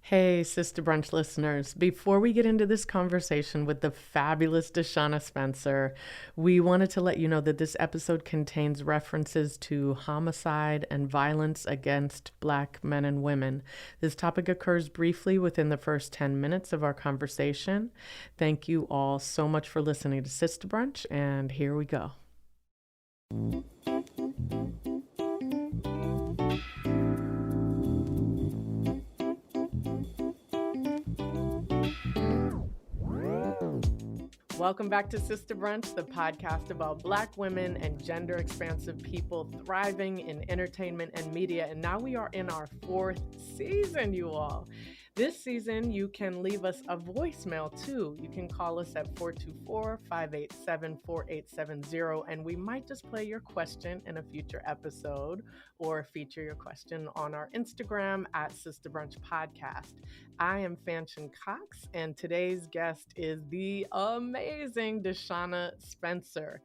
Hey, Sister Brunch listeners. Before we get into this conversation with the fabulous DeShuna Spencer, we wanted to let you know that this episode contains references to homicide and violence against Black men and women. This topic occurs briefly within the first 10 minutes of our conversation. Thank you all so much for listening to Sister Brunch, and here we go. Welcome back to Sister Brunch, the podcast about Black women and gender-expansive people thriving in entertainment and media. And now we are in our 4th season, you all. This season, you can leave us a voicemail too. You can call us at 424-587-4870, and we might just play your question in a future episode or feature your question on our Instagram at Sister Brunch Podcast. I am Fanshen Cox, and today's guest is the amazing DeShuna Spencer.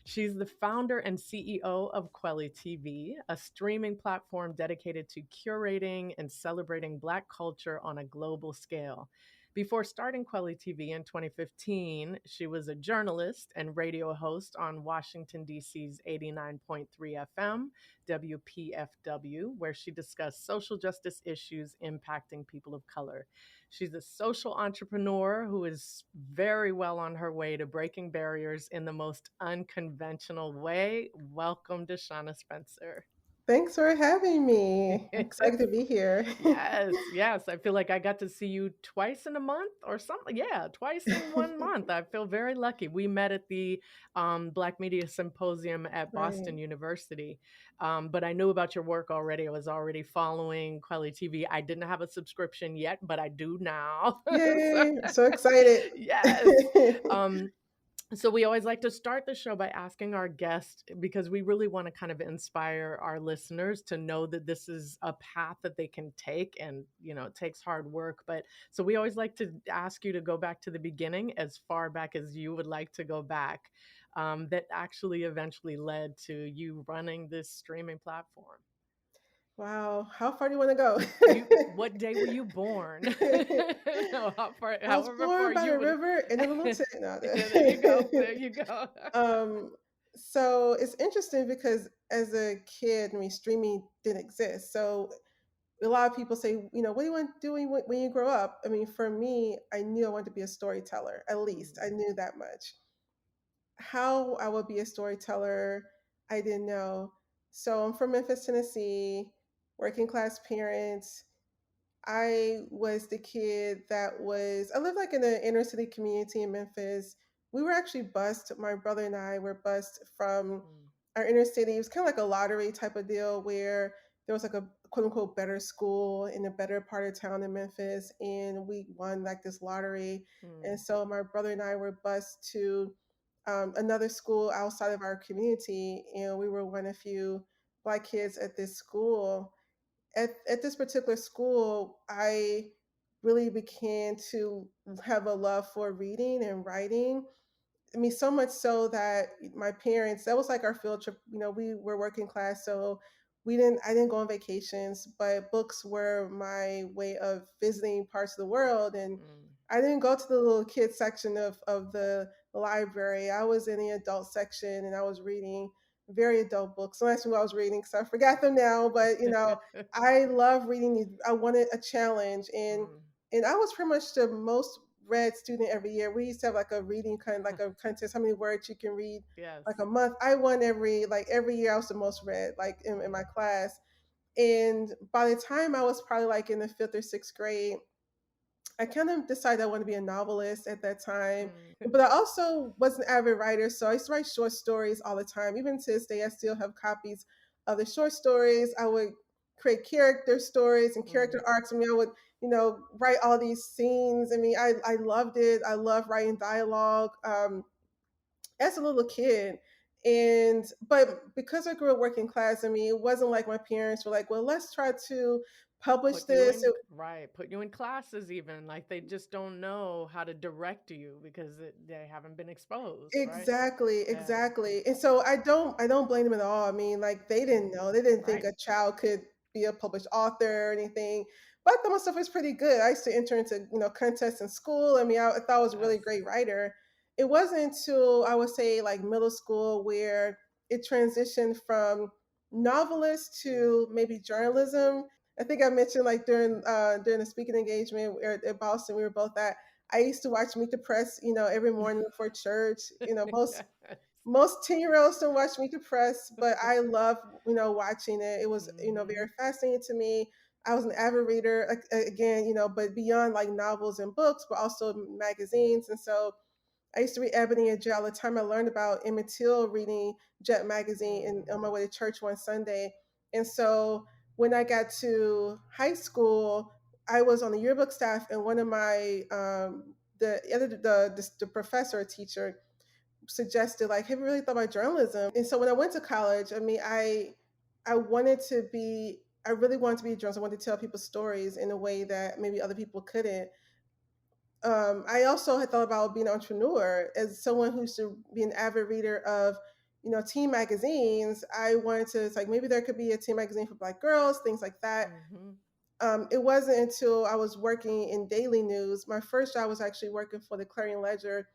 She's the founder and CEO of KweliTV, a streaming platform dedicated to curating and celebrating Black culture on a global scale. Before starting KweliTV in 2015, she was a journalist and radio host on Washington, D.C.'s 89.3 FM WPFW, where she discussed social justice issues impacting people of color. She's a social entrepreneur who is very well on her way to breaking barriers in the most unconventional way. Welcome, DeShuna Spencer. Thanks for having me. I'm excited to be here. Yes. I feel like I got to see you twice in a month or something. Yeah, twice in 1 month. I feel very lucky. We met at the Black Media Symposium at Boston Right. University. But I knew about your work already. I was already following KweliTV. I didn't have a subscription yet, but I do now. So, Yay. I'm so excited. yes. So we always like to start the show by asking our guests, because we really want to kind of inspire our listeners to know that this is a path that they can take, and it takes hard work. But so we always like to ask you to go back to the beginning, as far back as you would like to go back, that actually eventually led to you running this streaming platform. Wow. How far do you want to go? What day were you born? No, I was however far born by you the would. river in a little tent. No, Yeah, there you go. There you go. um, so it's interesting because as a kid, streaming didn't exist. So a lot of people say, what do you want to do when you grow up? I mean, for me, I knew I wanted to be a storyteller. At least I knew that much. How I would be a storyteller, I didn't know. So I'm from Memphis, Tennessee, working class parents. I was the kid I lived like in an inner city community in Memphis. We were actually bused, my brother and I were bused from Mm. our inner city. It was kind of like a lottery type of deal where there was like a quote unquote better school in a better part of town in Memphis. And we won like this lottery. Mm. And so my brother and I were bused to another school outside of our community. And we were one of few Black kids at this school. At this particular school, I really began to have a love for reading and writing. I mean, so much so that my parents, that was like our field trip. We were working class, so I didn't go on vacations, but books were my way of visiting parts of the world. And Mm. I didn't go to the little kids section of the library. I was in the adult section and I was reading very adult books. Don't ask me what I was reading because I forgot them now, but I love reading these. I wanted a challenge, and Mm. I was pretty much the most read student every year. We used to have like a reading like a contest, how many words you can read Yes. like a month. I won every year. I was the most read like in my class. And by the time I was probably like in the 5th or 6th grade, I kind of decided I want to be a novelist at that time. Mm. But I also was an avid writer, so I used to write short stories all the time. Even to this day, I still have copies of the short stories. I would create character stories and character Mm. arcs. I mean, I would, write all these scenes. I mean, I loved it. I love writing dialogue as a little kid. But because I grew up working class, I mean, it wasn't like my parents were like, well, let's try to publish Put you this. in, right, put you in classes, even like they just don't know how to direct you because they haven't been exposed, right? Exactly, Yeah. exactly. And so I don't blame them at all. I mean, like they didn't Mm. know. They didn't think Right. a child could be a published author or anything. but I thought my stuff was pretty good. I used to enter into, contests in school. I mean, I thought I was a really Yes. great writer. It wasn't until I would say like middle school where it transitioned from novelist to maybe journalism. I think I mentioned like during the speaking engagement at Boston we were both at. I used to watch Meet the Press, every morning before church. Yes. Most 10-year-olds don't watch Meet the Press, but I love, watching it. It was, Hmm. very fascinating to me. I was an avid reader, like, again, but beyond like novels and books, but also magazines. And so I used to read Ebony and Jet all the time. I learned about Emmett Till reading Jet magazine on my Hmm. way to church one Sunday. And so when I got to high school, I was on the yearbook staff, and one of my the professor or teacher suggested like, have you really thought about journalism? And so when I went to college, I mean, I really wanted to be a journalist. I wanted to tell people stories in a way that maybe other people couldn't. I also had thought about being an entrepreneur. As someone who used to be an avid reader of, teen magazines, I wanted to, it's like maybe there could be a teen magazine for Black girls, things like that. Hmm. It wasn't until I was working in daily news. My first job was actually working for the Clarion Ledger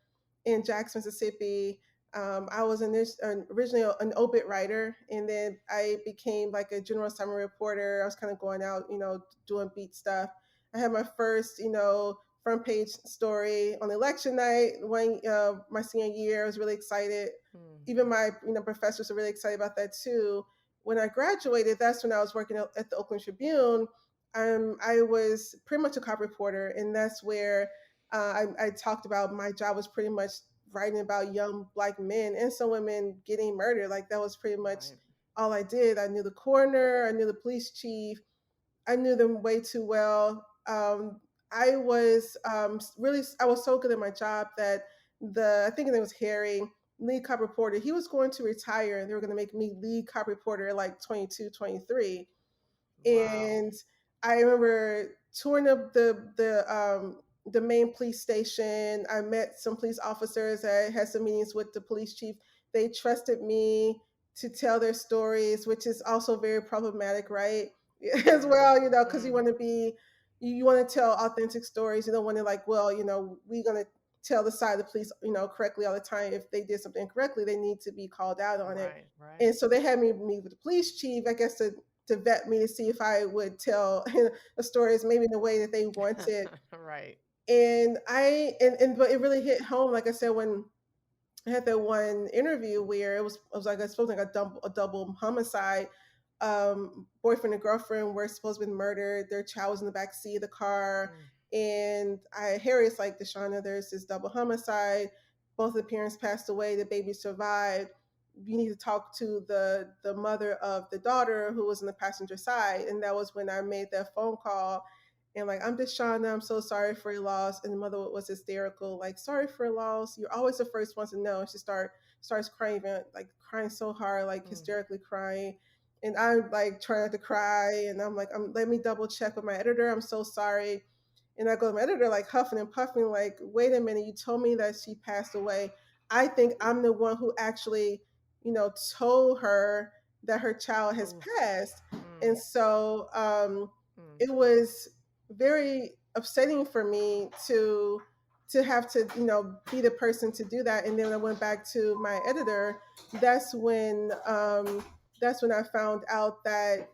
in Jackson, Mississippi. I was originally an obit writer, and then I became like a general summary reporter. I was kind of going out, doing beat stuff. I had my first, front page story on election night when my senior year. I was really excited. Even my, professors were really excited about that too. When I graduated, that's when I was working at the Oakland Tribune. I was pretty much a cop reporter, and that's where I talked about my job was pretty much writing about young Black men and some women getting murdered. Like that was pretty much Right. all I did. I knew the coroner, I knew the police chief, I knew them way too well. I was so good at my job that I think his name was Harry, lead cop reporter. He was going to retire, and they were going to make me lead cop reporter at like 22, 23. Wow. And I remember touring up the main police station. I met some police officers. I had some meetings with the police chief. They trusted me to tell their stories, which is also very problematic, right? As Mm. well, because Mm. you want to tell authentic stories. You don't want to like, well, we're gonna tell the side of the police, correctly all the time. If they did something incorrectly, they need to be called out on it. Right. Right. And so they had me meet with the police chief, I guess, to vet me to see if I would tell the stories maybe in the way that they wanted. Right. And but it really hit home, like I said, when I had that one interview where it was like I suppose like a double homicide. Boyfriend and girlfriend were supposed to be murdered. Their child was in the back seat of the car, Mm. and Harriet's like, DeShuna, there's this double homicide. Both of the parents passed away. The baby survived. You need to talk to the mother of the daughter who was in the passenger side. And that was when I made that phone call. And like, I'm DeShuna, I'm so sorry for your loss. And the mother was hysterical, like, sorry for your loss. You're always the first one to know. And she starts crying, like crying so hard, like Mm. hysterically crying. And I'm like trying not to cry. And I'm like, let me double check with my editor. I'm so sorry. And I go to my editor, like huffing and puffing, like, wait a minute, you told me that she passed away. I think I'm the one who actually, told her that her child has Oh. passed. Mm. And so Mm. it was very upsetting for me to have to, be the person to do that. And then when I went back to my editor, that's when um, that's when I found out that,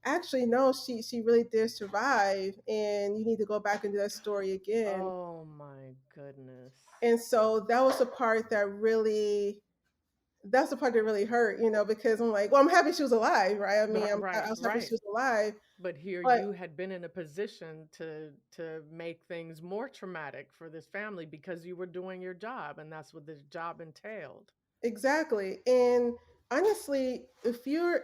actually no, she really did survive, and you need to go back and do that story again. Oh my goodness. And so that was the part that really that's the part that really hurt, because I'm like, well, I'm happy she was alive, right? I mean, I Right. was happy she Right. was alive, But here but you had been in a position to make things more traumatic for this family because you were doing your job, and that's what this job entailed. exactly. And honestly, if you're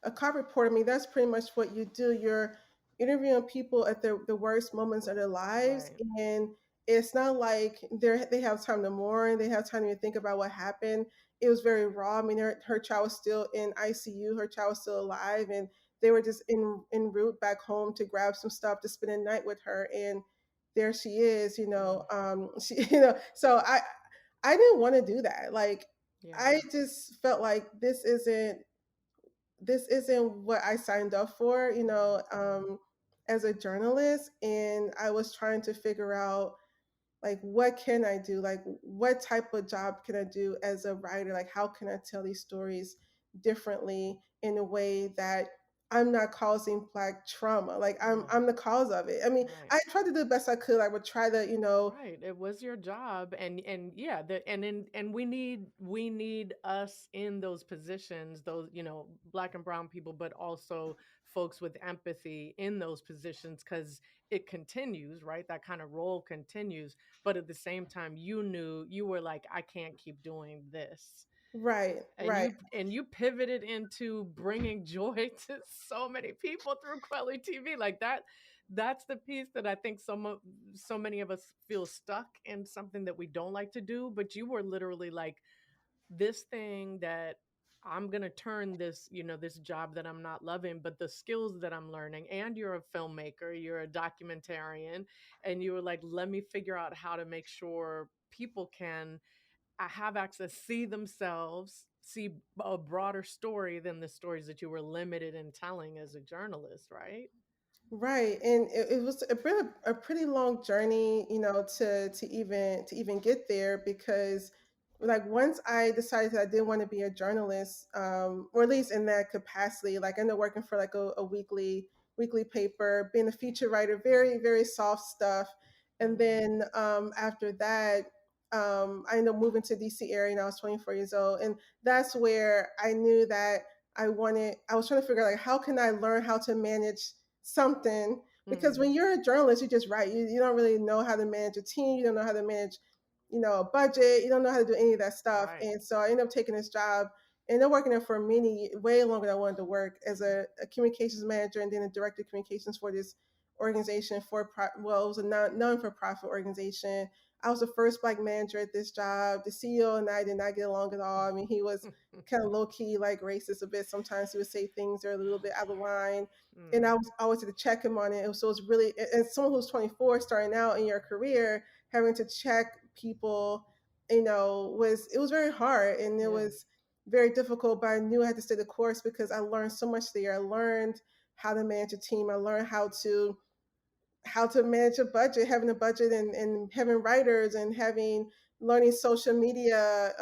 a cop reporter, I mean, that's pretty much what you do. You're interviewing people at the worst moments of their lives, Right. and it's not like they have time to mourn, they have time to think about what happened. It was very raw. I mean, her child was still in ICU, her child was still alive, and they were just en route back home to grab some stuff to spend a night with her, and there she is, Mm. she, so I didn't want to do that. Like, Yeah. I just felt like this isn't what I signed up for. Mhm. as a journalist, and I was trying to figure out like what can I do? Like what type of job can I do as a writer? Like how can I tell these stories differently in a way that I'm not causing Black trauma? Like I'm the cause of it. I mean, Right. I tried to do the best I could. I would try to, Right. It was your job, and yeah, and we need us in those positions, those, Black and brown people, but also folks with empathy in those positions, because it continues, right? That kind of role continues, but at the same time, you knew, you were like, I can't keep doing this. right, And right. you pivoted into bringing joy to so many people through KweliTV. Like that's the piece that I think so many of us feel stuck in, something that we don't like to do, but you were literally like, this thing that I'm going to turn this, this job that I'm not loving, but the skills that I'm learning. And you're a filmmaker, you're a documentarian, and you were like, let me figure out how to make sure people can have access, see themselves, see a broader story than the stories that you were limited in telling as a journalist, right? Right, and it was a pretty long journey, to even get there because, like, once I decided that I didn't want to be a journalist, or at least in that capacity, like, I ended up working for like a weekly paper, being a feature writer, very very soft stuff, and Mm-hmm. then after that, I ended up moving to DC area, and I was 24 years old, and that's where I knew that I was trying to figure out like how can I learn how to manage something because Mm-hmm. when you're a journalist, you just write. You don't really know how to manage a team. You don't know how to manage, a budget. You don't know how to do any of that stuff. Right. And so I ended up taking this job and then working there for way longer than I wanted to work as a communications manager and then a director of communications for this organization it was a non-for-profit organization. I was the first Black manager at this job. The CEO and I did not get along at all. I mean, he was kind of low key, like racist a bit. Sometimes he would say things that are a little bit out of line, and I Mm. was always to check him on it. So it was really, as someone who's 24, starting out in your career, having to check people, it was very hard and it Yeah. was very difficult. But I knew I had to stay the course because I learned so much there. I learned how to manage a team. I learned how to manage a budget, having a budget and having writers and having learning social media,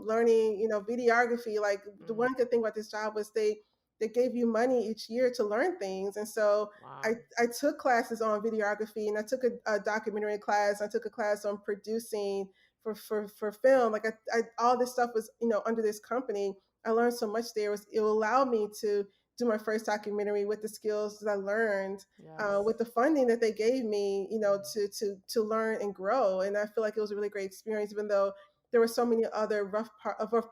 learning, videography. Like the Mm. one good thing about this job was they gave you money each year to learn things. And so I, Wow. I took classes on videography and I took a documentary class. I took a class on producing for film. Like all this stuff was, under this company. I learned so much there. It allowed me to do my first documentary with the skills that I learned Yes. with the funding that they gave me, Mm. to learn and grow. And I feel like it was a really great experience, even though there were so many other rough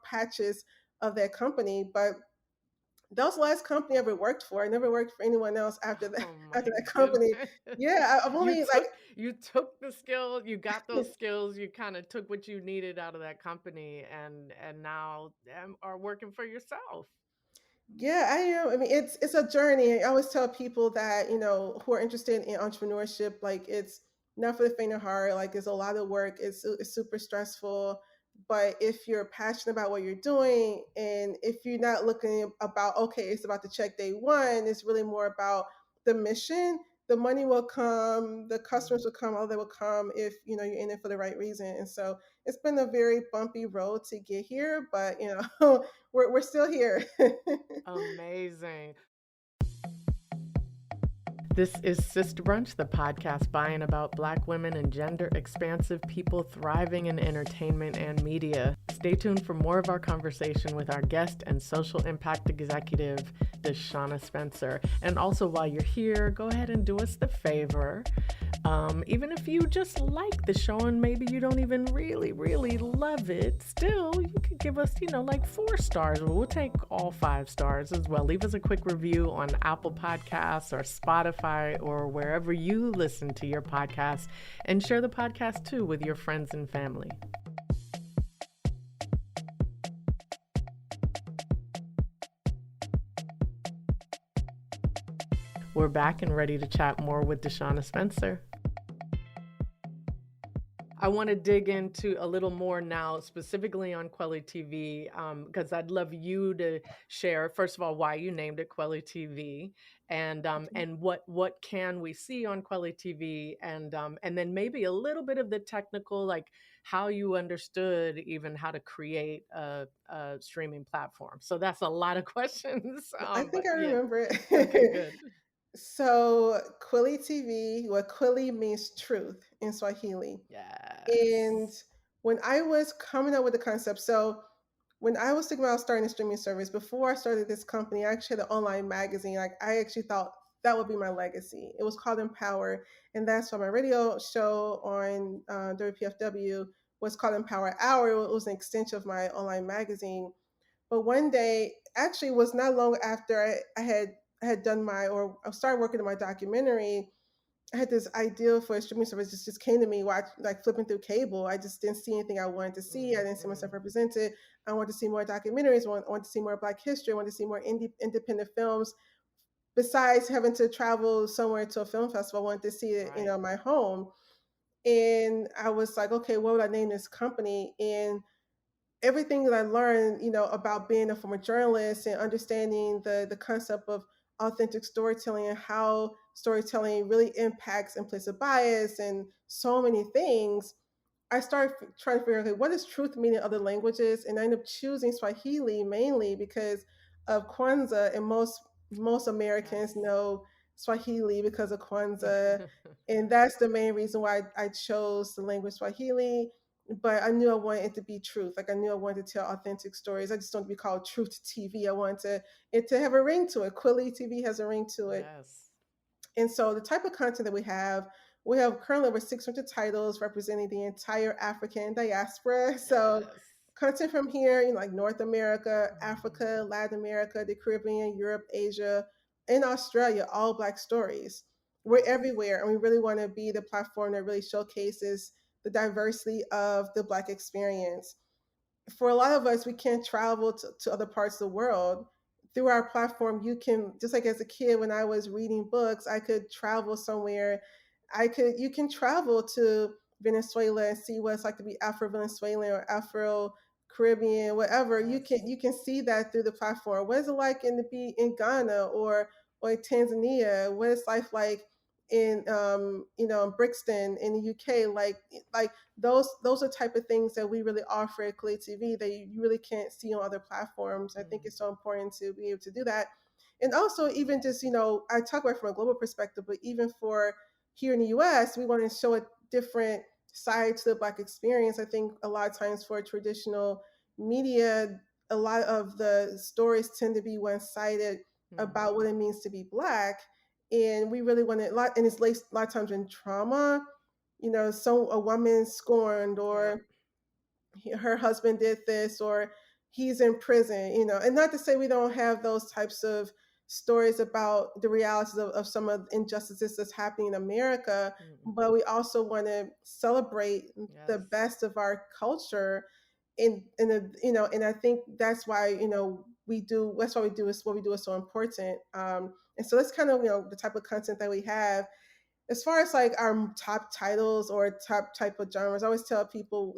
patches of that company. But that was the last company I ever worked for. I never worked for anyone else after that. Oh After my that company, goodness. yeah, I've You only like took you took the skill, you got those skills, you kind of took what you needed out of that company, and now are working for yourself. Yeah, I am. I mean, it's a journey. I always tell people that, who are interested in entrepreneurship, like it's not for the faint of heart. Like it's a lot of work. It's super stressful. But if you're passionate about what you're doing, and if you're not looking about, okay, it's about the check day one, it's really more about the mission. The money will come, the customers Mm. will come, all that will come if you're in it for the right reason. And so it's been a very bumpy road to get here, but we're still here. Amazing. This is Sister Brunch, the podcast by and about Black women and gender expansive people thriving in entertainment and media. Stay tuned for more of our conversation with our guest and social impact executive, DeShuna Spencer. And also, while you're here, go ahead and do us the favor. Even if you just like the show and maybe you don't even really, really love it, still, you could give us, like 4 stars. We'll take all 5 stars as well. Leave us a quick review on Apple Podcasts or Spotify or wherever you listen to your podcast, and share the podcast too with your friends and family. We're back and ready to chat more with DeShuna Spencer. I want to dig into a little more now, specifically on KweliTV, because I'd love you to share, first of all, why you named it KweliTV, and what can we see on KweliTV, and then maybe a little bit of the technical, like how you understood even how to create a streaming platform. So that's a lot of questions, I think but I yeah, remember okay, it. good. So Kweli TV, well, Kweli means truth in Swahili. And Yes. when I was coming up with the concept, so when I was thinking about starting a streaming service, before I started this company, I actually had an online magazine. Like I actually thought that would be my legacy. It was called Empower, and that's why my radio show on WPFW was called Empower Hour. It was an extension of my online magazine. But one day, actually, it was not long after I had done my or I started working on my documentary. I had this idea for a streaming service just came to me watch like flipping through cable. I just didn't see anything I wanted to see. I didn't see myself Mm-hmm. represented. I wanted to see more documentaries. I wanted to see more Black history. I wanted to see more independent films. Besides having to travel somewhere to a film festival, I wanted to see it, Right. my home. And I was like, okay, what would I name this company? And everything that I learned, about being a former journalist and understanding the concept of authentic storytelling and how storytelling really impacts implicit bias and so many things, I started trying to figure out, okay, what does truth mean in other languages? And I ended up choosing Swahili mainly because of Kwanzaa, and most Americans Yes. know Swahili because of Kwanzaa, and that's the main reason why I chose the language Swahili. But I knew I wanted it to be truth. Like I knew I wanted to tell authentic stories. I just don't want to be called Truth TV. I wanted it to have a ring to it. Kweli TV has a ring to it. Yes. And so the type of content that we have currently over 600 titles representing the entire African diaspora. So Yes. content from here, like North America, Mhm. Africa, Latin America, the Caribbean, Europe, Asia, and Australia, all Black stories. We're Yes. everywhere, and we really want to be the platform that really showcases the diversity of the Black experience. For a lot of us, we can't travel to other parts of the world. Through our platform, you can, just like as a kid, when I was reading books, I could travel somewhere. You can travel to Venezuela and see what it's like to be Afro Venezuelan or Afro Caribbean, whatever. Yes. You can see that through the platform. What is it like to be in Ghana or in Tanzania? What is life like in in Brixton in the UK? Like those are type of things that we really offer at Clay TV that you really can't see on other platforms. I think Mm. it's so important to be able to do that. And also even just, I talk about it from a global perspective, but even for here in the US, we want to show a different side to the Black experience. I think a lot of times for traditional media, a lot of the stories tend to be one-sided about what Mhm. it means to be Black. And we really want to, and it's a lot of times in trauma, so a woman scorned Yep. or her husband did this or he's in prison, and not to say we don't have those types of stories about the realities of some of the injustices that's happening in America, Mm. but we also want to celebrate the Yes. best of our culture and I think that's why that's why we do is what we do is so important. And so that's kind of the type of content that we have. As far as like our top titles or top type of genres, I always tell people,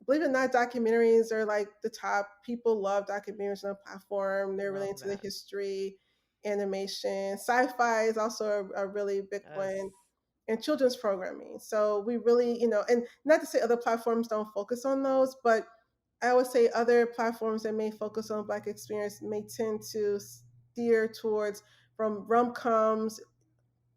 believe it or not, documentaries are like the top. People love documentaries on the platform. They're really Love into the that. history, animation. Sci-fi is also a really big Yes. one, and children's programming. So we really, and not to say other platforms don't focus on those, but I would say other platforms that may focus on Black experience may tend to steer towards from rom-coms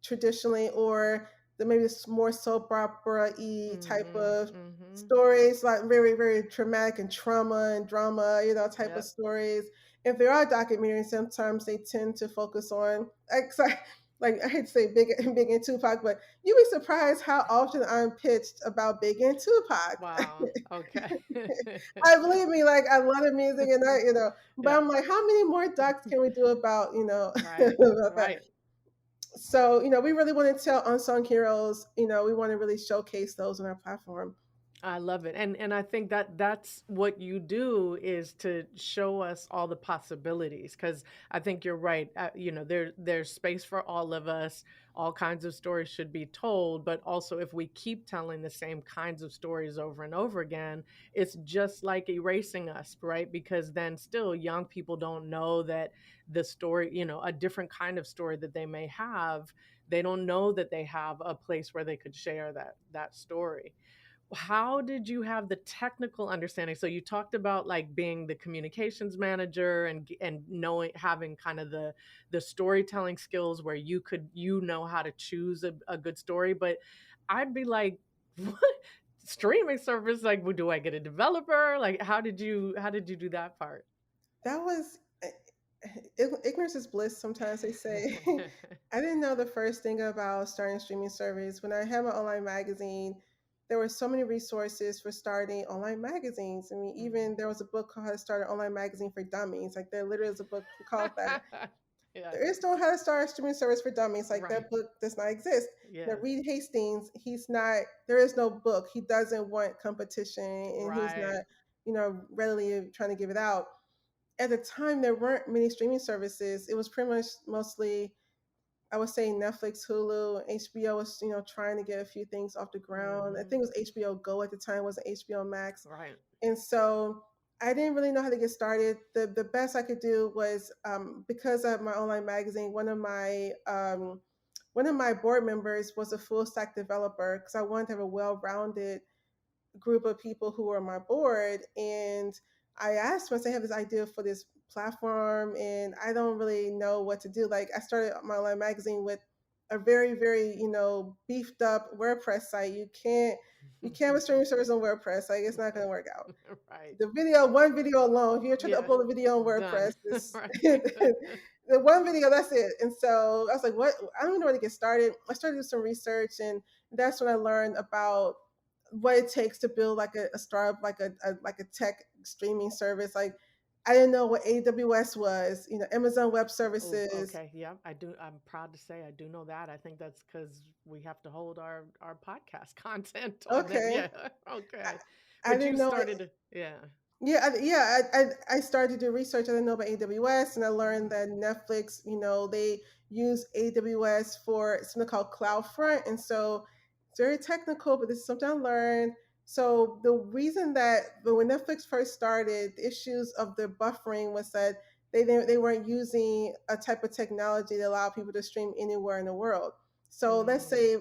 traditionally, or the maybe more soap opera y type Mhm. of Mhm. stories, like very, very traumatic and trauma and drama, type of Yep. stories. If there are documentaries, sometimes they tend to focus on like I hate to say Big and Tupac, but you'd be surprised how often I'm pitched about Big and Tupac. Wow. Okay. I believe me, like I love the music and but Yeah. I'm like, how many more docs can we do about Right. about that? Right. So we really want to tell unsung heroes. We want to really showcase those on our platform. I love it. And I think that that's what you do, is to show us all the possibilities, cuz I think you're right. There's space for all of us. All kinds of stories should be told, but also if we keep telling the same kinds of stories over and over again, it's just like erasing us, right? Because then still young people don't know that the story, a different kind of story that they may have, they don't know that they have a place where they could share that story. How did you have the technical understanding? So you talked about like being the communications manager and knowing, having kind of the storytelling skills where you know how to choose a good story. But I'd be like, what streaming service? Like, do I get a developer? Like, how did you do that part? That was ignorance is bliss, sometimes they say. I didn't know the first thing about starting a streaming service. When I had my online magazine, there were so many resources for starting online magazines. I mean, even there was a book called How to Start an Online Magazine for Dummies. Like, there literally is a book called that. Yes. There is no How to Start a Streaming Service for Dummies. Like, Right. that book does not exist. Now, Yes. Reed Hastings, he's not, there is no book. He doesn't want competition, and he's Right. not, readily trying to give it out. At the time, there weren't many streaming services. It was pretty much mostly, I would say, Netflix, Hulu, HBO was, trying to get a few things off the ground. I Hmm. think it was HBO Go at the time, wasn't HBO Max. Right. And so I didn't really know how to get started. The best I could do was, because of my online magazine, one of my board members was a full stack developer, because I wanted to have a well-rounded group of people who were on my board. And I asked, once I have this idea for this platform and I don't really know what to do. Like, I started my online magazine with a very, very, beefed up WordPress site. You can't have a streaming service on WordPress. Like, it's not gonna work out. Right. One video alone, if you're trying to Yeah. upload a video on WordPress, Done. it's Right. the one video, that's it. And so I was like, what? I don't even know where to get started. I started doing some research, and that's when I learned about what it takes to build like a startup, like a tech streaming service. Like, I didn't know what AWS was, Amazon Web Oh, Services. okay. Yeah, I do. I'm proud to say I do know that. I think that's because we have to hold our podcast content on them. Okay. Yeah. Okay. I But you didn't know started to, yeah. Yeah, I started to do research. I didn't know about AWS, and I learned Mhm. that Netflix, they use AWS for something called CloudFront, and so it's very technical, but this is something I learned. So the reason that, but when Netflix first started, the issues of the buffering was that they weren't using a type of technology that allowed people to stream anywhere in the world. So let's Mm, say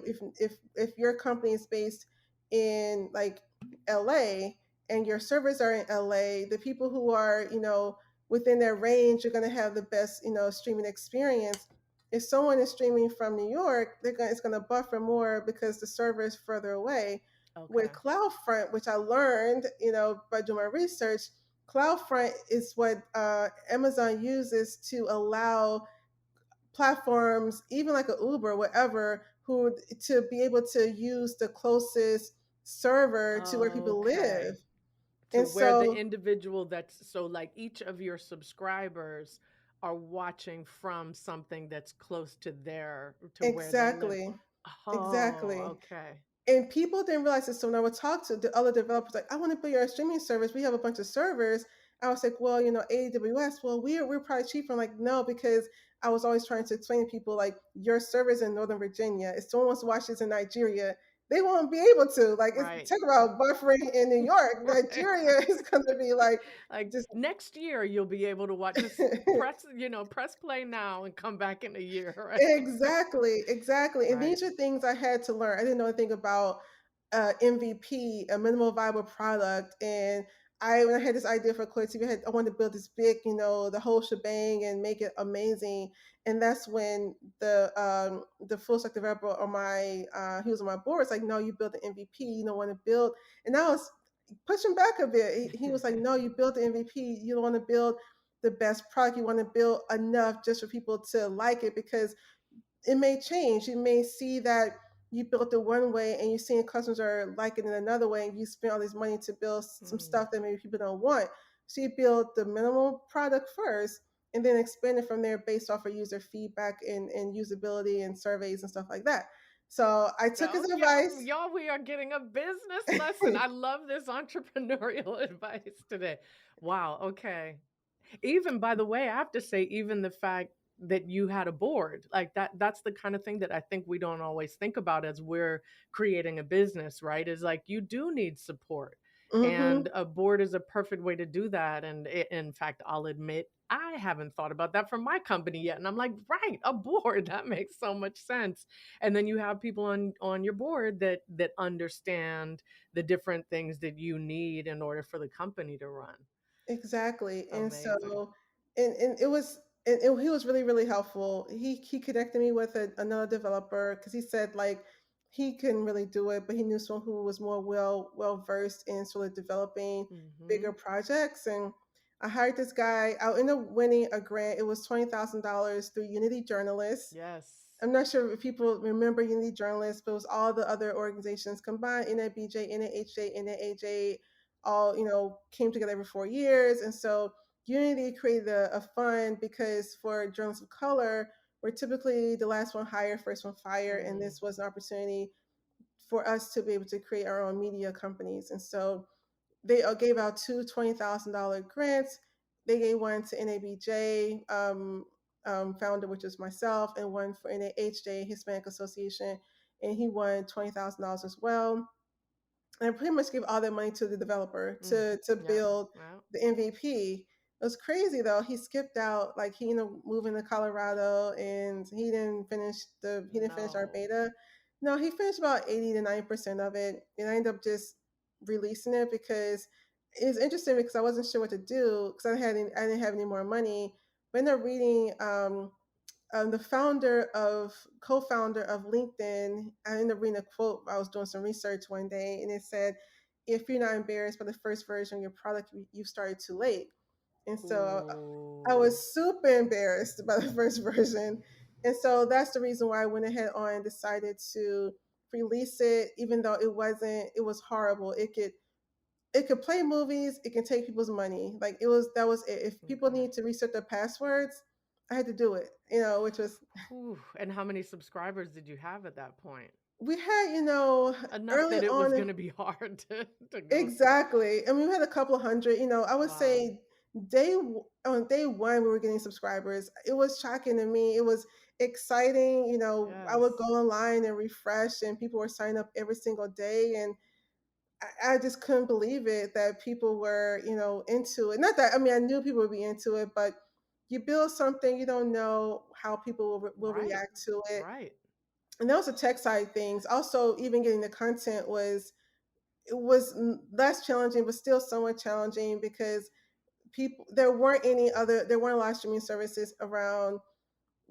if your company is based in like LA, and your servers are in LA, the people who are, within their range are going to have the best, streaming experience. If someone is streaming from New York, it's going to buffer more because the server is further away. With okay. CloudFront, which I learned, by doing my research, CloudFront is what Amazon uses to allow platforms, even like a Uber, whatever, who to be able to use the closest server to where people live. Okay. To And where the so, individual that's so like each of your subscribers are watching from something that's close to where they live. exactly, Oh, exactly. okay. And people didn't realize this. So when I would talk to the other developers, like, I want to build your streaming service. We have a bunch of servers. I was like, well, AWS, well, we're probably cheaper. I'm like, no, because I was always trying to explain to people, like, your servers in Northern Virginia. If someone wants to watch this in Nigeria, they won't be able to. Like, it's Right. talk about buffering in New York. Right. Nigeria is going to be like Like just next year you'll be able to watch, just press play now and come back in a year, right? exactly, exactly. And Right. these are things I had to learn. I didn't know anything about MVP, a minimal viable product. And when I had this idea for KweliTV, I wanted to build this big, the whole shebang and make it amazing. And that's when the full stack developer on he was on my board. It's like, no, you built the MVP. You don't want to build. And I was pushing back a bit. He was like, no, you built the MVP. You don't want to build the best product. You want to build enough just for people to like it, because it may change. You may see that you built it one way and you're seeing customers are liking it another way, and you spend all this money to build some Mm, stuff that maybe people don't want. So you build the minimal product first and then expand it from there based off of user feedback and usability and surveys and stuff like that. So I took his advice. Y'all, we are getting a business lesson. I love this entrepreneurial advice today. Wow. Okay. Even by the way, I have to say, even the fact that you had a board, like that's the kind of thing that I think we don't always think about as we're creating a business, right? Is like you do need support. Hmm. And a board is a perfect way to do that. And in fact, I'll admit I haven't thought about that for my company yet. And I'm like, right, a board, that makes so much sense. And then you have people on your board that understand the different things that you need in order for the company to run. Exactly. And Amazing. so, and it was, he was really, really helpful. He connected me with another developer because he said like he couldn't really do it, but he knew someone who was more well versed in sort of developing bigger Hmm. projects. And I hired this guy. I ended up winning a grant. It was $20,000 through Unity Journalists. Yes. I'm not sure if people remember Unity Journalists, but it was all the other organizations combined, NABJ, NAHJ, NAAJ, all, came together every 4 years. And so Unity created a fund because for journalists of color, we're typically the last one hired, first one fired. And Mm. this was an opportunity for us to be able to create our own media companies. And so they gave out two $20,000 grants. They gave one to NABJ founder, which is myself, and one for NAHJ, Hispanic Association, and he won $20,000 as well. And I pretty much gave all that money to the developer Mm. to Yep. build Yep. the MVP. It was crazy though. He skipped out, like he ended up moving to Colorado, and he didn't finish our No. beta. No, he finished about 80 to 90% of it, and I ended up just releasing it because it's interesting because I wasn't sure what to do because I didn't have any more money. But I ended up reading the co-founder of LinkedIn, I ended up reading a quote. I was doing some research one day, and it said, "If you're not embarrassed by the first version of your product, you started too late." And so I Ooh. was super embarrassed by the first version, and so that's the reason why I went ahead on and decided to release it, even though it wasn't. It was horrible. It could play movies. It can take people's money. Like it was. That was it. If people Okay. need to reset their passwords, I had to do it. Which was Whew. And how many subscribers did you have at that point? we had, Enough early that it was on. going to be hard to go through. Exactly. I mean, we had a couple of hundred. I would Wow. say on day one we were getting subscribers. It was shocking to me. It was exciting. I would go Yes. online and refresh, and people were signing up every single day, and I just couldn't believe it that people were, into it. Not that I mean, I knew people would be into it, but you build something, you don't know how people will Right. react to it. Right. And that was the tech side things. Also, even getting the content was less challenging, but still somewhat challenging because there weren't a lot of streaming services around.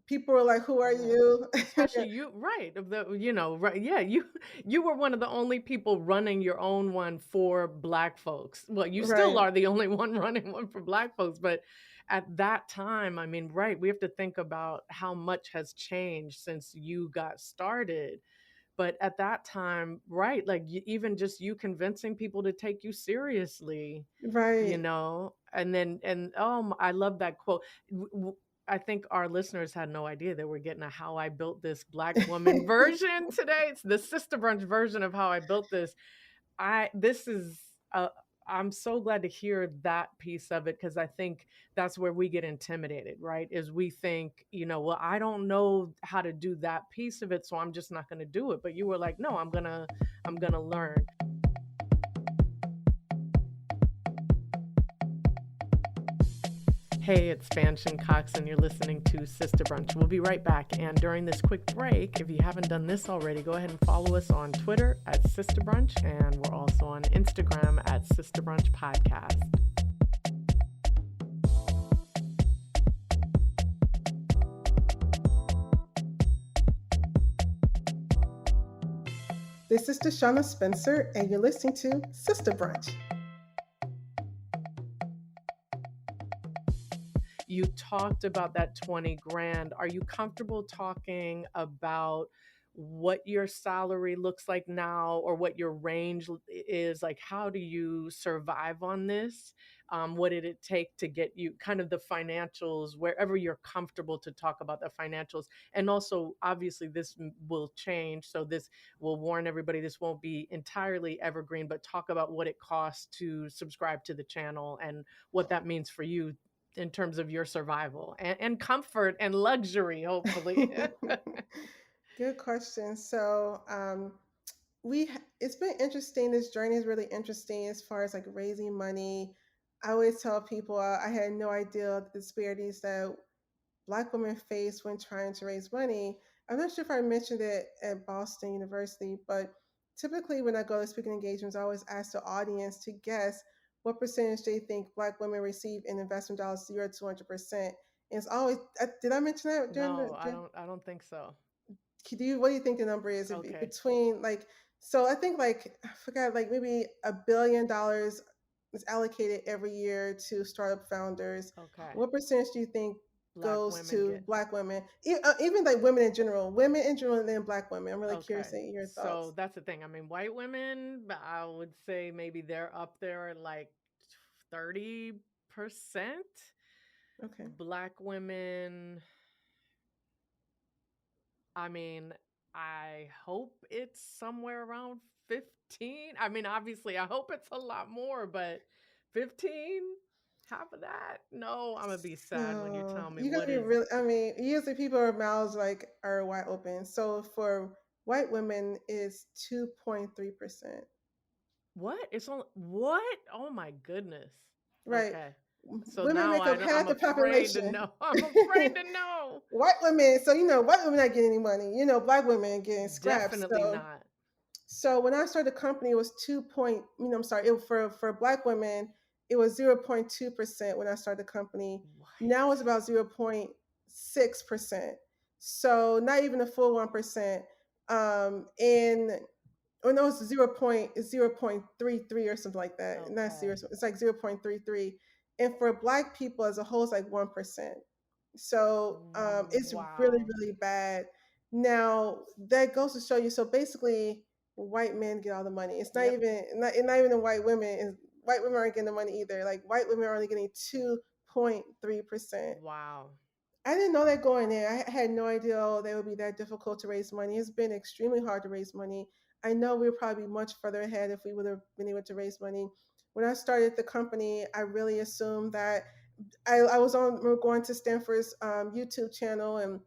People were like, "Who are Yeah. you?" Especially you, right? Right. Yeah, you were one of the only people running your own one for Black folks. Well, you still Right, are the only one running one for Black folks, but at that time, I mean, right, we have to think about how much has changed since you got started. But at that time, right, like even just you convincing people to take you seriously, right, and then I love that quote. I think our listeners had no idea that we're getting a how I built this Black woman version today. It's the sister brunch version of how I built this. I this is I'm so glad to hear that piece of it because I think that's where we get intimidated, right? Is we think, well, I don't know how to do that piece of it, so I'm just not going to do it. But you were like, no, I'm gonna learn. Hey, it's Fanshen Cox, and you're listening to Sister Brunch. We'll be right back. And during this quick break, if you haven't done this already, go ahead and follow us on Twitter at Sister Brunch, and we're also on Instagram at Sister Brunch Podcast. this is DeShuna Spencer, and you're listening to Sister Brunch. You talked about that 20 grand. Are you comfortable talking about what your salary looks like now or what your range is. Like, how do you survive on this? What did it take to get you kind of the financials, wherever you're comfortable to talk about the financials? And also, obviously, this will change. So, this will warn everybody this won't be entirely evergreen, but talk about what it costs to subscribe to the channel and what that means for you in terms of your survival and comfort and luxury, hopefully. Good question. So, it's been interesting. This journey is really interesting as far as like raising money. I always tell people I had no idea the disparities that Black women face when trying to raise money. I'm not sure if I mentioned it at Boston University, but typically when I go to speaking engagements, I always ask the audience to guess what percentage they think Black women receive in investment dollars, 0 to 100%. And it's always, did I mention that during No, the, I don't think so. what do you think the number is? Okay. Between like, so I think like, I forgot, like maybe $1 billion is allocated every year to startup founders. Okay. What percentage do you think Black goes women to get. Black women? Even like women in general, and then Black women. I'm really curious Okay. to hear your So thoughts. that's the thing. I mean, white women, I would say maybe they're up there at like 30%. Okay. Black women, I mean, I hope it's somewhere around 15. I mean, obviously, I hope it's a lot more, but 15? Half of that? No, I'm gonna be sad when you So tell me you gotta what be is. really. I mean, usually people are mouths like are wide open. So for white women, is 2.3%. What? It's on what? Oh my goodness. Right. Okay. So Women now make up half I'm the afraid to population. know. I'm afraid to know. White women, so white women not getting any money. Black women getting scraps. Definitely So not. when I started the company, it was 2 point. I'm sorry. For Black women, it was 0.2% when I started the company. What? Now it's about 0.6%. So not even a full 1%. And or no, it's 0.33 or something like that. And that's zero. Okay. It's like 0.33. And for Black people as a whole, it's like 1%. So it's really, Wow. really bad. Now that goes to show you. So basically, white men get all the money. It's not Yep. even not even the white women. White women aren't getting the money either. Like white women are only getting 2.3%. Wow. I didn't know that going in. I had no idea they would be that difficult to raise money. It's been extremely hard to raise money. I know we would probably be much further ahead if we would have been able to raise money. When I started the company, I really assumed that I was on. We are going to Stanford's YouTube channel and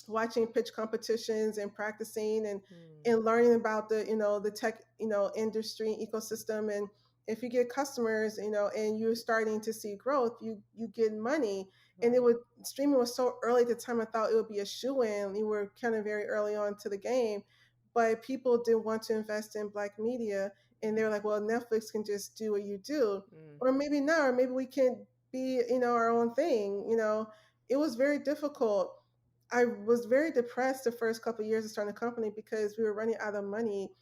watching pitch competitions and practicing Hmm. and learning about the tech industry ecosystem. And if you get customers and you're starting to see growth, you get money. And it Right. would streaming was so early at the time, I thought it would be a shoe in. We were kind of very early on to the game, but people didn't want to invest in Black media, and they were like, well, Netflix can just do what you do, Mm. or maybe not, or maybe we can be our own thing. It was very difficult. I was very depressed the first couple of years of starting the company because we were running out of money,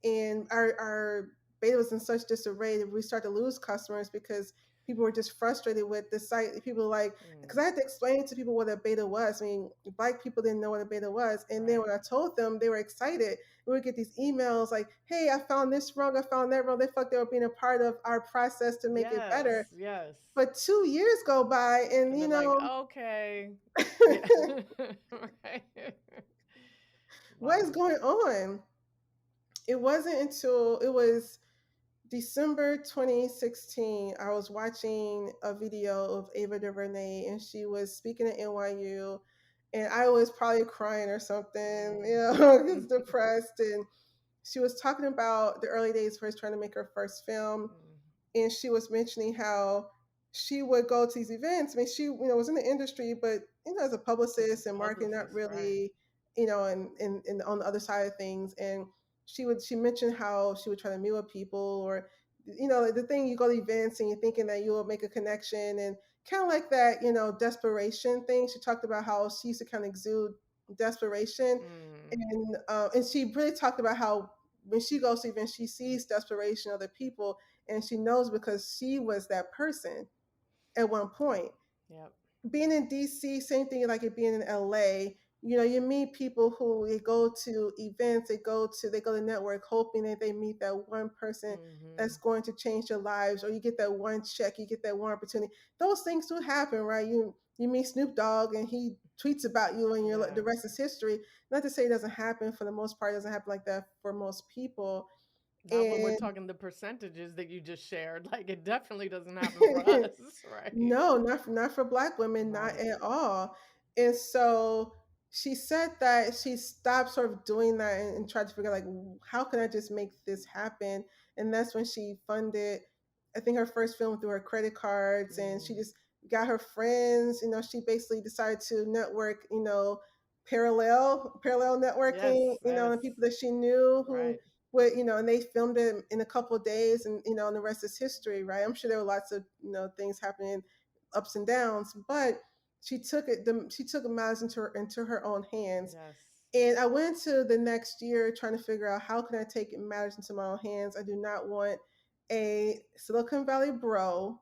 and our beta was in such disarray that we started to lose customers because people were just frustrated with the site. People like, because Mm. I had to explain to people what a beta was. I mean, Black people didn't know what a beta was, and then Right. when I told them, they were excited. We would get these emails like, "Hey, I found this wrong. I found that wrong." They felt they were being a part of our process to make it Yes. better. Yes. But 2 years go by, and And they're like, okay. Yeah. Right. what is Wow. going on? It wasn't until it was December 2016. I was watching a video of Ava DuVernay, and she was speaking at NYU, and I was probably crying or something, Mm. just depressed. And she was talking about the early days of her trying to make her first film, Mm. and she was mentioning how she would go to these events. I mean, she was in the industry, but as a She's a publicist and marketing, not publicist, right? really, and on the other side of things. And she mentioned how she would try to meet with people, or the thing, you go to events and you're thinking that you will make a connection, and kind of like that, desperation thing. She talked about how she used to kind of exude desperation, Mm. and she really talked about how when she goes to events, she sees desperation of other people, and she knows because she was that person at one point. Yep. Being in DC, same thing like it being in LA. you meet people who they go to events, they go to network, hoping that they meet that one person Mm-hmm. that's going to change their lives, or you get that one check, you get that one opportunity. Those things do happen, right? You meet Snoop Dogg and he tweets about you, and Yeah. the rest is history. Not to say it doesn't happen. For the most part, it doesn't happen like that for most people. Not when we're And talking the percentages that you just shared. Like it definitely doesn't happen for us, right? no, not for Black women, not Right. at all. And so she said that she stopped sort of doing that, and tried to figure out, like, how can I just make this happen? And that's when she funded, I think, her first film through her credit cards, and she Mm. just got her friends. She basically decided to network, parallel Yes, networking, yes. and people that she knew who Right. would, and they filmed it in a couple of days, and the rest is history, right? I'm sure there were lots of, things happening, ups and downs, but she took matters into her own hands. Yes. And I went into the next year trying to figure out, how can I take matters into my own hands. I do not want a Silicon Valley bro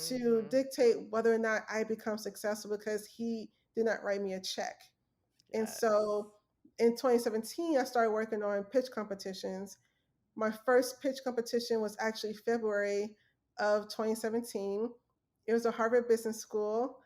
to Mm-hmm. dictate whether or not I become successful, because he did not write me a check. And Yes. so in 2017, I started working on pitch competitions. My first pitch competition was actually February of 2017. It was a Harvard Business School.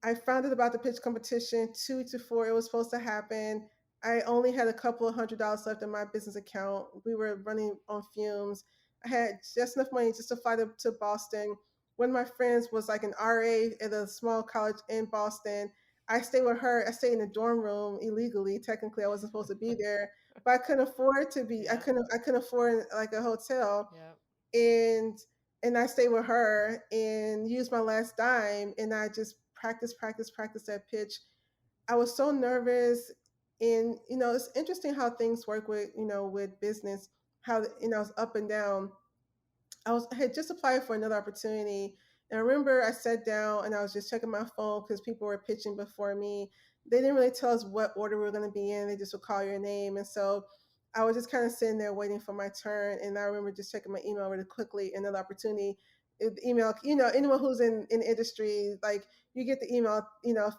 I found out about the pitch competition 2 weeks before it was supposed to happen. I only had a couple of $100 left in my business account. We were running on fumes. I had just enough money just to fly to Boston. One of my friends was like an RA at a small college in Boston. I stayed with her. I stayed in the dorm room illegally. Technically, I wasn't supposed to be there, but I couldn't afford to be. I Yeah. couldn't. I couldn't afford like a hotel, Yeah. and I stayed with her and used my last dime, and I just practice that pitch. I was so nervous. And it's interesting how things work with, with business, how it's up and down. I had just applied for another opportunity, and I remember I sat down and I was just checking my phone because people were pitching before me. They didn't really tell us what order we were going to be in. They just would call your name, and so I was just kind of sitting there waiting for my turn. And I remember just checking my email really quickly. Another opportunity, email. Anyone who's in the industry, like, you get the email.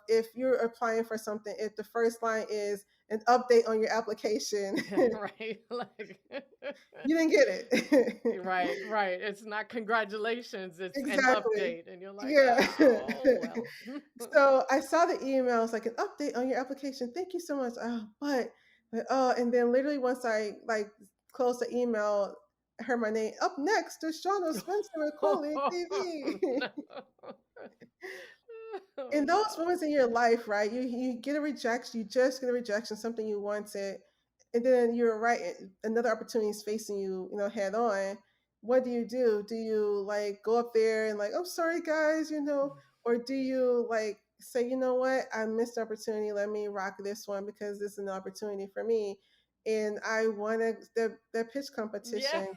If you're applying for something, if the first line is an update on your application, Yeah. Right. Like you didn't get it. right, right. It's not congratulations, it's an Exactly. update. And you're like, Yeah. oh well. So I saw the email. It's like, an update on your application. Thank you so much. Oh, but and then literally once I like closed the email, I heard my name. Up next, DeShuna Spencer with Oh KweliTV. no. Oh In those no. moments in your life, right? You get a rejection. You just get a rejection, something you wanted, and then you're right. Another opportunity is facing you, head on. What do you do? Do you like go up there and like, I'm sorry, guys, or do you like say, you know what, I missed the opportunity. Let me rock this one because this is an opportunity for me, and I won the pitch Yes. competition.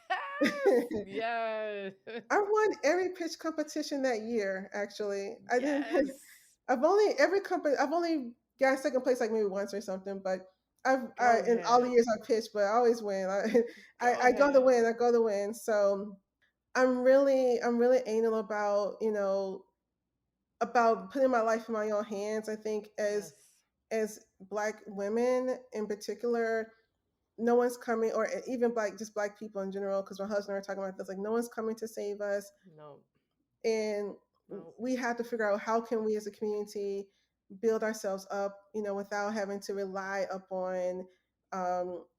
Yes. I won every pitch competition that year. Actually, I didn't. Yes. I've only got second place like maybe once or something, but Go in all the ahead. years I pitched, but I always win. Go I go to ahead. win. I go to win. So I'm really anal about about putting my life in my own hands. I think Yes. as Black women in particular, no one's coming, or even Black people in general, because my husband and I are talking about this. Like, no one's coming to save us, No. and No. we have to figure out, how can we as a community build ourselves up, without having to rely upon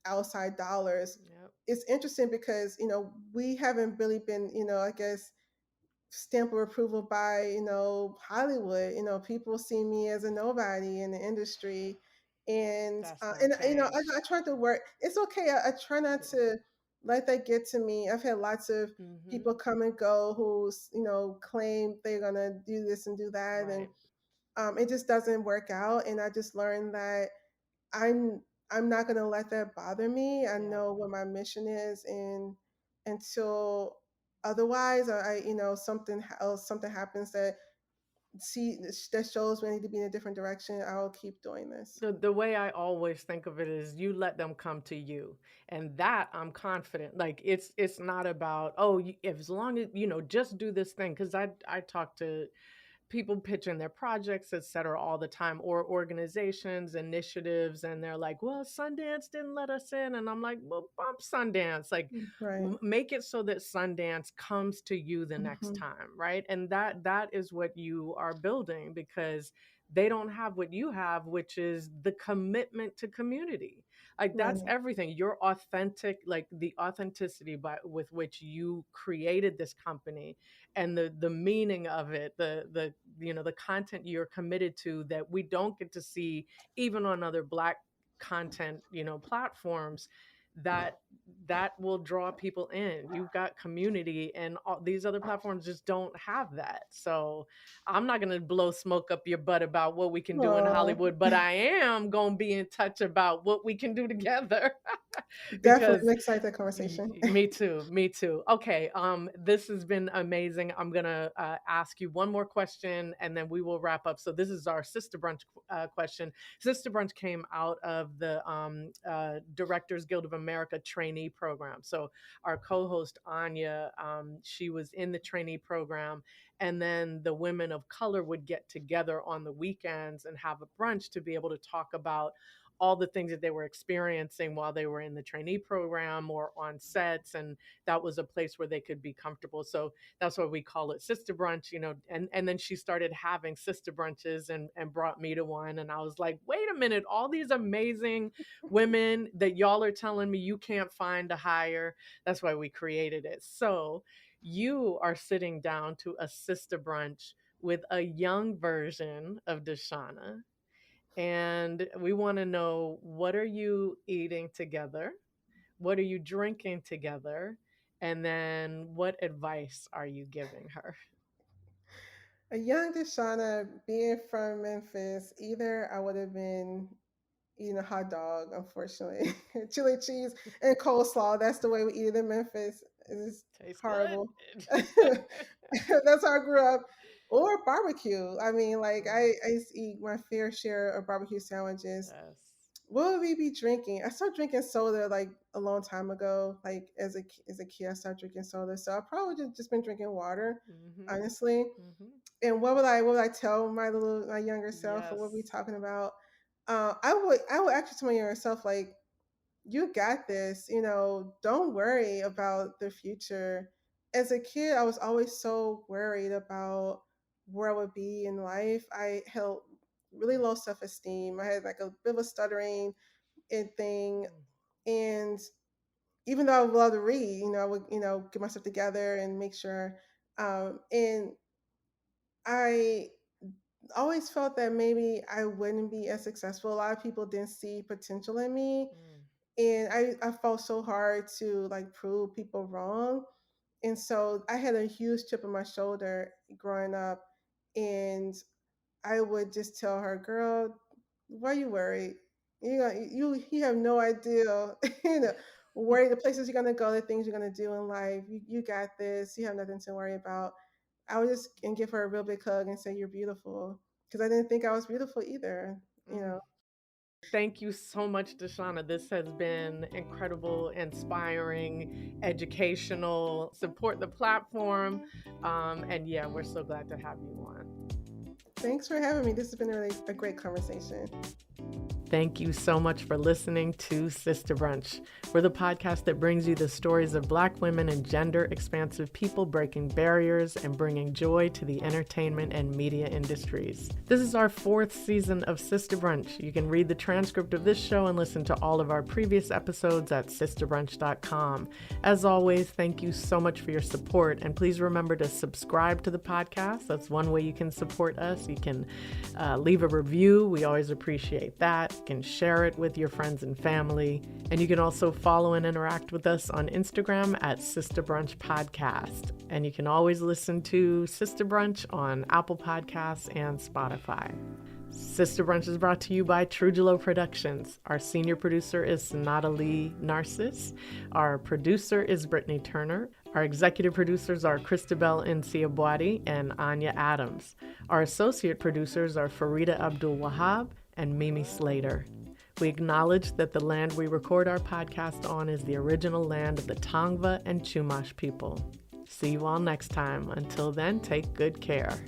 outside dollars. Yep. It's interesting because we haven't really been, I guess, stamp of approval by Hollywood. People see me as a nobody in the industry, and That's gonna I change. try to work. It's okay. I try not Yeah. to let that get to me. I've had lots of Mm-hmm. people come and go who claim they're gonna do this and do that, and Right. it just doesn't work out. And I just learned that I'm I'm not gonna let that bother me. I Yep. know what my mission is, and until otherwise, something happens that shows we need to be in a different direction, I'll keep doing this. The way I always think of it is you let them come to you, and that I'm confident. Like it's not about, oh, as long as just do this thing, because I talk to people pitch in their projects, et cetera, all the time, or organizations, initiatives, and they're like, well, Sundance didn't let us in. And I'm like, well, bump Sundance. Like, Right. make it so that Sundance comes to you the next Mm-hmm. time, right? And that is what you are building, because they don't have what you have, which is the commitment to community. Like, that's Right. everything. Your authentic, like the authenticity with which you created this company, and the meaning of it, the the content you're committed to, that we don't get to see even on other Black content platforms, that will draw people in. You've got community, and all these other platforms just don't have that. So I'm not going to blow smoke up your butt about what we can do in Oh, Hollywood, but I am going to be in touch about what we can do together. definitely. I'm Because excited for that conversation. me too, me too. Okay, this has been amazing. I'm gonna ask you one more question, and then we will wrap up. So this is our Sister Brunch question. Sister Brunch came out of the Directors Guild of America trainee program. So our co-host Anya, she was in the trainee program, and then the women of color would get together on the weekends and have a brunch to be able to talk about all the things that they were experiencing while they were in the trainee program or on sets. And that was a place where they could be comfortable. So that's why we call it Sister Brunch, and then she started having sister brunches and brought me to one. And I was like, wait a minute, all these amazing women that y'all are telling me you can't find to hire. That's why we created it. So you are sitting down to a sister brunch with a young version of DeShuna, and we want to know, what are you eating together? What are you drinking together? And then what advice are you giving her? A young DeShuna, being from Memphis, either I would have been eating a hot dog, unfortunately, chili cheese and coleslaw. That's the way we eat it in Memphis. It's Tastes horrible. good. That's how I grew up. Or barbecue. I mean, like Mm, I used to eat my fair share of barbecue sandwiches. yes. What would we be drinking? I started drinking soda like a long time ago. Like as a kid, I started drinking soda. So I probably just been drinking water, Mm-hmm. honestly. Mm-hmm. And what would I tell my younger self, or Yes. what we talking about? I would actually tell my younger self, like, you got this. Don't worry about the future. As a kid, I was always so worried about where I would be in life. I held really low self esteem. I had like a bit of a stuttering thing, Mm, and even though I would love to read, I would get myself together and make sure. And I always felt that maybe I wouldn't be as successful. A lot of people didn't see potential in me, mm, and I fought so hard to like prove people wrong. And so I had a huge chip on my shoulder growing up, and I would just tell her, "Girl, why you worried? You have no idea, where the places you're gonna go, the things you're gonna do in life. You got this. You have nothing to worry about." I would just and give her a real big hug and say, "You're beautiful," because I didn't think I was beautiful either. You mm. know. Thank you so much, DeShuna. This has been incredible, inspiring, educational. Support the platform. And yeah, we're so glad to have you on. Thanks for having me. This has been a great conversation. Thank you so much for listening to Sister Brunch. We're the podcast that brings you the stories of Black women and gender expansive people breaking barriers and bringing joy to the entertainment and media industries. This is our 4th season of Sister Brunch. You can read the transcript of this show and listen to all of our previous episodes at sisterbrunch.com. As always, thank you so much for your support, and please remember to subscribe to the podcast. That's one way you can support us. You can leave a review. We always appreciate that. You can share it with your friends and family. And you can also follow and interact with us on Instagram at Sister Brunch Podcast. And you can always listen to Sister Brunch on Apple Podcasts and Spotify. Sister Brunch is brought to you by Trujillo Productions. Our senior producer is Sonata Lee Narcis. Our producer is Brittany Turner. Our executive producers are Christabel Nsiabwadi and Anya Adams. Our associate producers are Farida Abdul Wahab and Mimi Slater. We acknowledge that the land we record our podcast on is the original land of the Tongva and Chumash people. See you all next time. Until then, take good care.